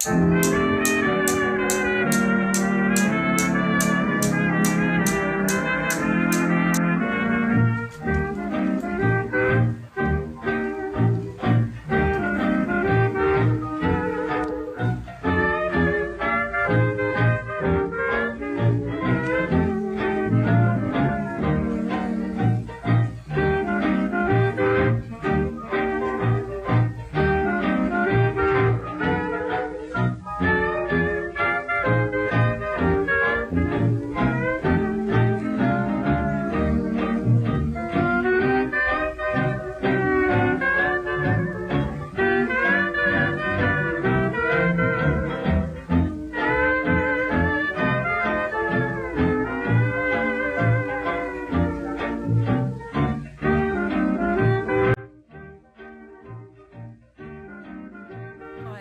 Hi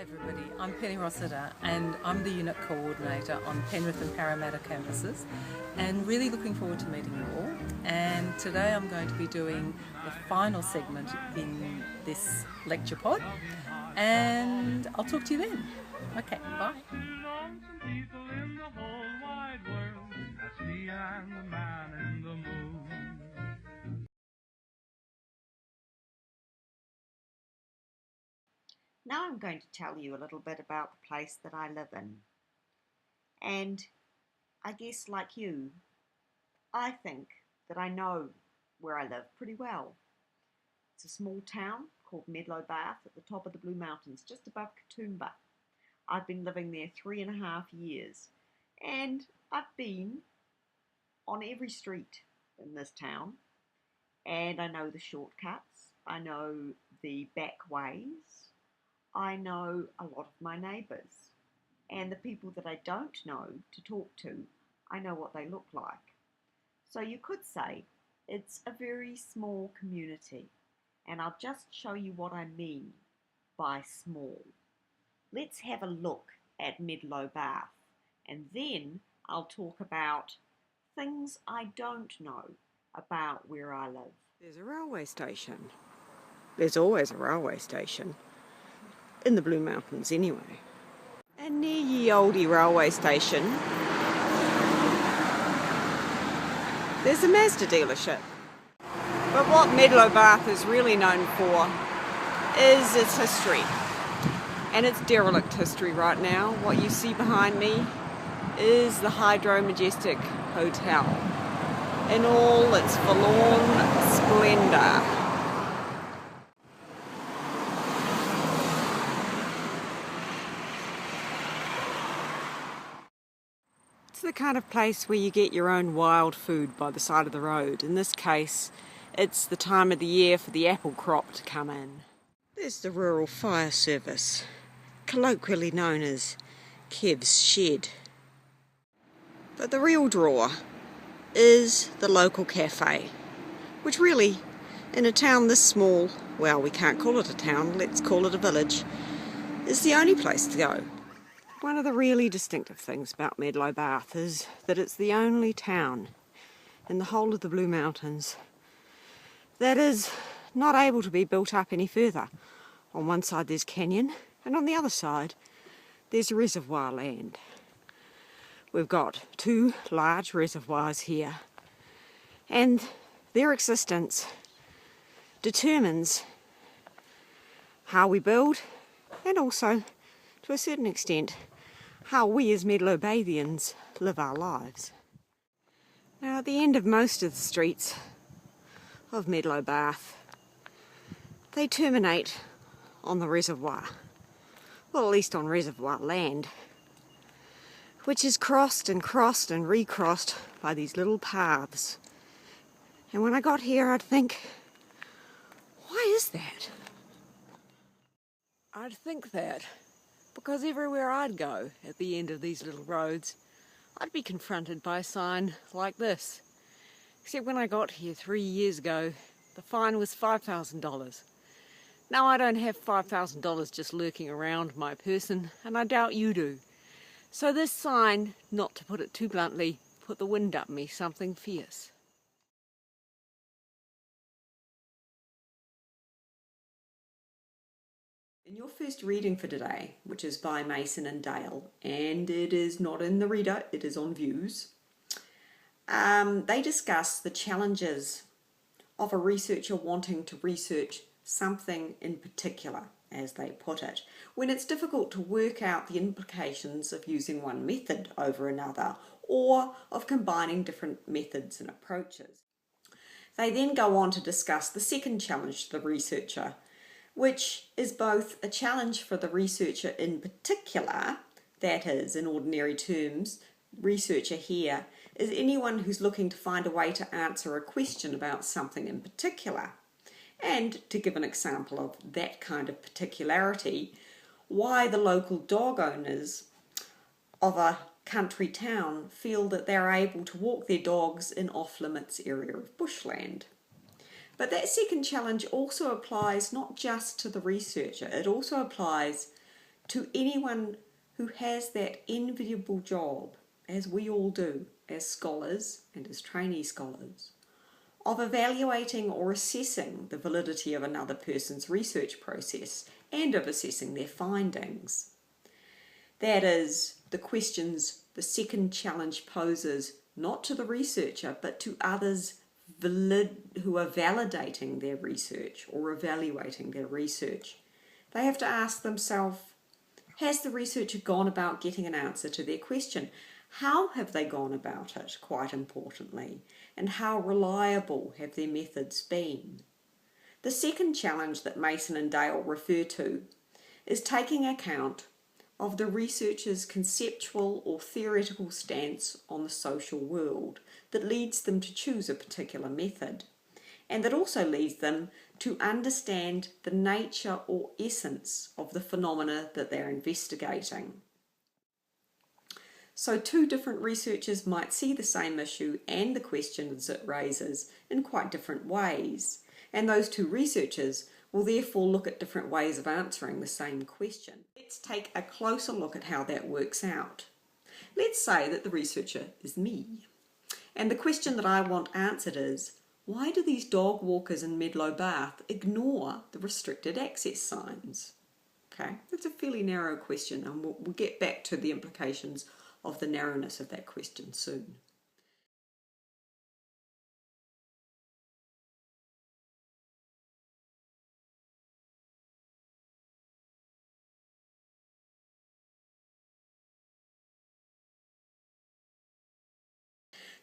everybody, I'm Penny Rossiter and I'm the Unit Coordinator on Penrith and Parramatta campuses, and really looking forward to meeting you all. And today I'm going to be doing the final segment in this lecture pod, and I'll talk to you then. Okay, bye. Now I'm going to tell you a little bit about the place that I live in. And I guess, like you, I think that I know where I live pretty well. It's a small town called Medlow Bath at the top of the Blue Mountains, just above Katoomba. I've been living there 3.5 years, and I've been on every street in this town, and I know the shortcuts, I know the back ways, I know a lot of my neighbours, and the people that I don't know to talk to, I know what they look like. So you could say it's a very small community, and I'll just show you what I mean by small. Let's have a look at Medlow Bath, and then I'll talk about things I don't know about where I live. There's a railway station. There's always a railway station. In the Blue Mountains anyway. And near ye olde railway station, there's a Mazda dealership. But what Medlow Bath is really known for is its history. And it's derelict history right now. What you see behind me is the Hydro Majestic Hotel in all its forlorn splendour. It's the kind of place where you get your own wild food by the side of the road. In this case, it's the time of the year for the apple crop to come in. There's the Rural Fire Service, colloquially known as Kev's Shed. But the real draw is the local cafe, which really, in a town this small, well, we can't call it a town, let's call it a village, is the only place to go. One of the really distinctive things about Medlow Bath is that it's the only town in the whole of the Blue Mountains that is not able to be built up any further. On one side there's canyon, and on the other side there's reservoir land. We've got 2 large reservoirs here, and their existence determines how we build, and also, to a certain extent, how we as Medlow Bathians live our lives. Now, at the end of most of the streets of Medlow Bath, they terminate on the reservoir, well, at least on reservoir land, which is crossed and recrossed by these little paths. And when I got here, I'd think, why is that? I'd think that because everywhere I'd go at the end of these little roads, I'd be confronted by a sign like this. Except when I got here 3 years ago, the fine was $5,000. Now I don't have $5,000 just lurking around my person, and I doubt you do. So this sign, not to put it too bluntly, put the wind up me something fierce. In your first reading for today, which is by Mason and Dale, and it is not in the reader, it is on Views, they discuss the challenges of a researcher wanting to research something in particular, as they put it, when it's difficult to work out the implications of using one method over another or of combining different methods and approaches. They then go on to discuss the second challenge to the researcher, which is both a challenge for the researcher in particular, that is, in ordinary terms, researcher here is anyone who's looking to find a way to answer a question about something in particular. And to give an example of that kind of particularity, why the local dog owners of a country town feel that they're able to walk their dogs in off-limits area of bushland. But that second challenge also applies not just to the researcher, it also applies to anyone who has that enviable job, as we all do, as scholars and as trainee scholars, of evaluating or assessing the validity of another person's research process and of assessing their findings. That is, the questions the second challenge poses not to the researcher but to others who are validating their research or evaluating their research. They have to ask themselves, has the researcher gone about getting an answer to their question? How have they gone about it, quite importantly, and how reliable have their methods been? The second challenge that Mason and Dale refer to is taking account of the researcher's conceptual or theoretical stance on the social world that leads them to choose a particular method, and that also leads them to understand the nature or essence of the phenomena that they're investigating. So two different researchers might see the same issue and the questions it raises in quite different ways, and those two researchers will therefore look at different ways of answering the same question. Let's take a closer look at how that works out. Let's say that the researcher is me, and the question that I want answered is, why do these dog walkers in Medlow Bath ignore the restricted access signs? Okay, that's a fairly narrow question, and we'll get back to the implications of the narrowness of that question soon.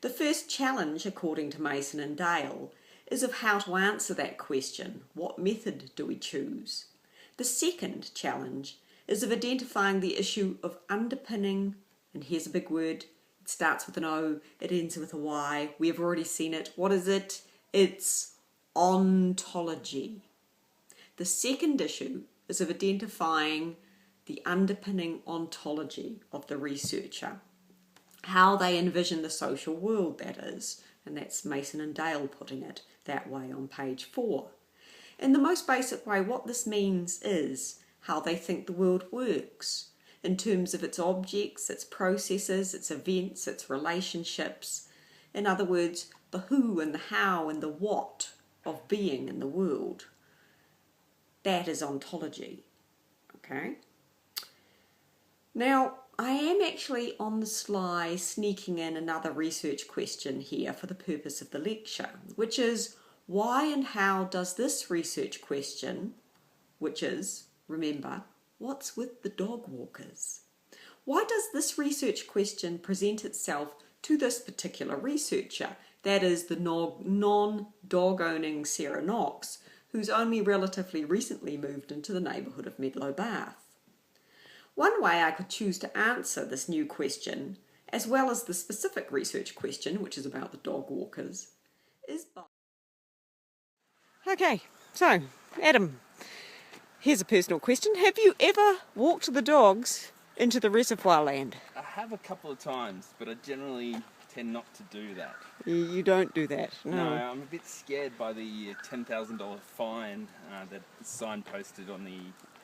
The first challenge, according to Mason and Dale, is of how to answer that question. What method do we choose? The second challenge is of identifying the issue of underpinning, and here's a big word, it starts with an O, it ends with a Y, we have already seen it. What is it? It's ontology. The second issue is of identifying the underpinning ontology of the researcher, how they envision the social world, that is, and that's Mason and Dale putting it that way on page 4. In the most basic way, what this means is how they think the world works in terms of its objects, its processes, its events, its relationships. In other words, the who and the how and the what of being in the world. That is ontology. Okay? Now, I am actually on the sly sneaking in another research question here for the purpose of the lecture, which is why and how does this research question, which is, remember, what's with the dog walkers? Why does this research question present itself to this particular researcher, that is the non-dog owning Sarah Knox, who's only relatively recently moved into the neighbourhood of Medlow Bath? One way I could choose to answer this new question, as well as the specific research question, which is about the dog walkers, is by... Okay, so Adam, here's a personal question. Have you ever walked the dogs into the reservoir land? I have a couple of times, but I generally tend not to do that. You don't do that, no. No, I'm a bit scared by the $10,000 fine that's signposted on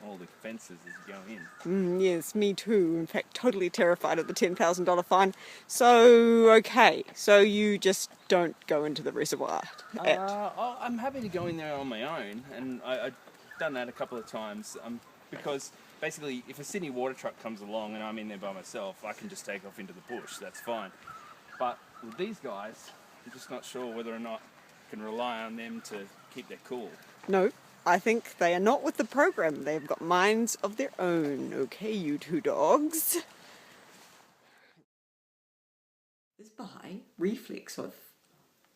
all the fences as you go in. Yes, me too. In fact, totally terrified of the $10,000 fine. So, okay, so you just don't go into the reservoir? I'm happy to go in there on my own, and I've done that a couple of times. I'm because basically if a Sydney water truck comes along and I'm in there by myself, I can just take off into the bush, that's fine. But with these guys, I'm just not sure whether or not I can rely on them to keep their cool. No, I think they are not with the program. They've got minds of their own. Okay, you two dogs. Is by reflexive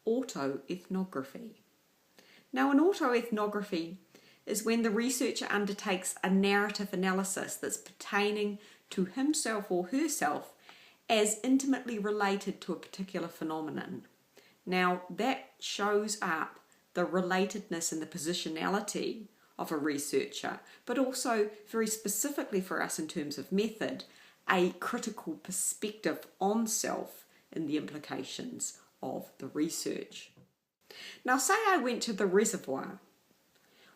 autoethnography. Now, an autoethnography is when the researcher undertakes a narrative analysis that's pertaining to himself or herself as intimately related to a particular phenomenon. Now, that shows up the relatedness and the positionality of a researcher, but also very specifically for us in terms of method, a critical perspective on self in the implications of the research. Now, say I went to the reservoir,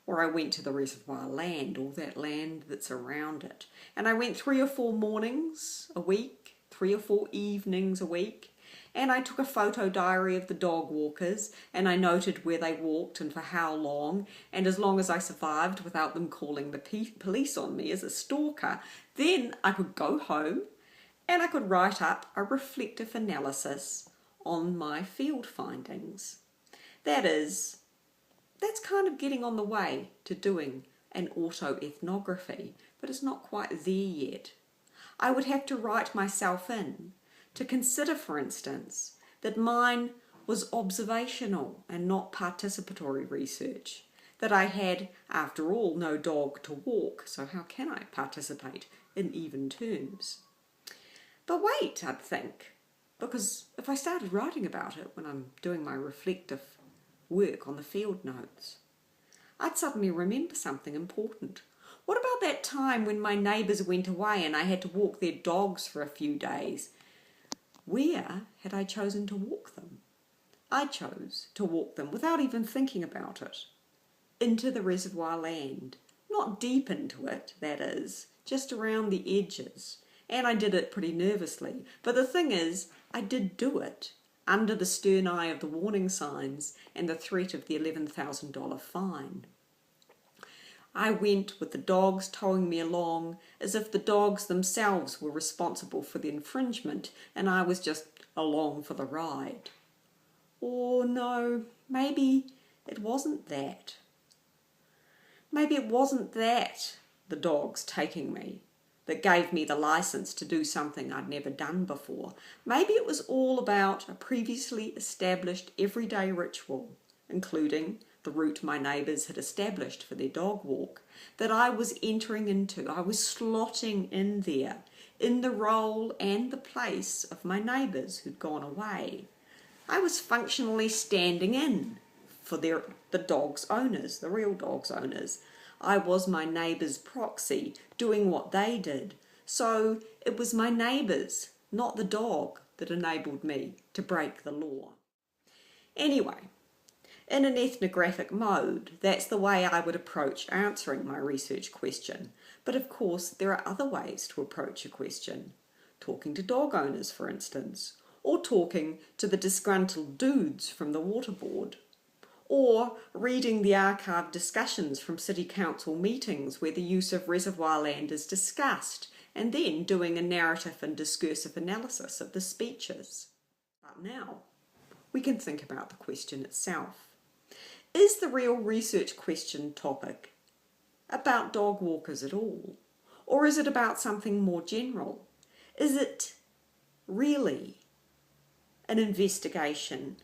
or I went to the reservoir land, all that land that's around it, and I went 3 or 4 mornings a week, 3 or 4 evenings a week, and I took a photo diary of the dog walkers, and I noted where they walked and for how long, and as long as I survived without them calling the police on me as a stalker, then I could go home and I could write up a reflective analysis on my field findings. That's kind of getting on the way to doing an autoethnography, but it's not quite there yet. I would have to write myself in to consider, for instance, that mine was observational and not participatory research, that I had, after all, no dog to walk, so how can I participate in even terms? But wait, I'd think, because if I started writing about it when I'm doing my reflective work on the field notes, I'd suddenly remember something important. What about that time when my neighbours went away and I had to walk their dogs for a few days? Where had I chosen to walk them? I chose to walk them without even thinking about it. Into the reservoir land. Not deep into it, that is, just around the edges. And I did it pretty nervously. But the thing is, I did do it under the stern eye of the warning signs and the threat of the $11,000 fine. I went with the dogs towing me along as if the dogs themselves were responsible for the infringement and I was just along for the ride. Or no, maybe it wasn't that. Maybe it wasn't that, the dogs taking me, that gave me the license to do something I'd never done before. Maybe it was all about a previously established everyday ritual, including the route my neighbours had established for their dog walk, that I was entering into. I was slotting in there, in the role and the place of my neighbours who'd gone away. I was functionally standing in for the dog's owners, the real dog's owners. I was my neighbours' proxy, doing what they did. So it was my neighbours, not the dog, that enabled me to break the law. Anyway, in an ethnographic mode, that's the way I would approach answering my research question. But of course, there are other ways to approach a question. Talking to dog owners, for instance, or talking to the disgruntled dudes from the water board, or reading the archived discussions from city council meetings where the use of reservoir land is discussed, and then doing a narrative and discursive analysis of the speeches. But now, we can think about the question itself. Is the real research question topic about dog walkers at all? Or is it about something more general? Is it really an investigation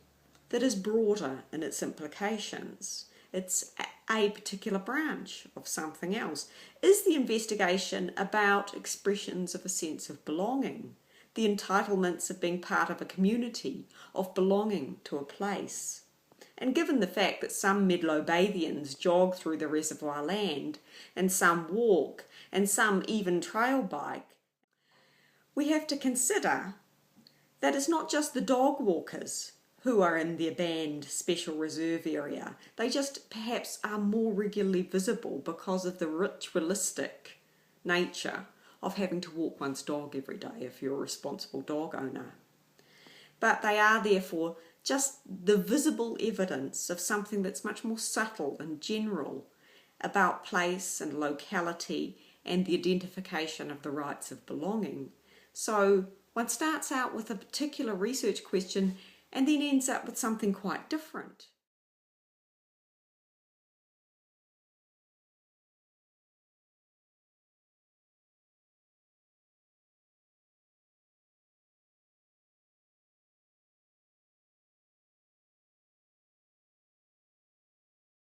that is broader in its implications? It's a particular branch of something else. Is the investigation about expressions of a sense of belonging, the entitlements of being part of a community, of belonging to a place? And given the fact that some Midlothians jog through the reservoir land, and some walk, and some even trail bike, we have to consider that it's not just the dog walkers who are in their banned special reserve area. They just perhaps are more regularly visible because of the ritualistic nature of having to walk one's dog every day if you're a responsible dog owner. But they are therefore just the visible evidence of something that's much more subtle and general about place and locality and the identification of the rights of belonging. So one starts out with a particular research question and then ends up with something quite different.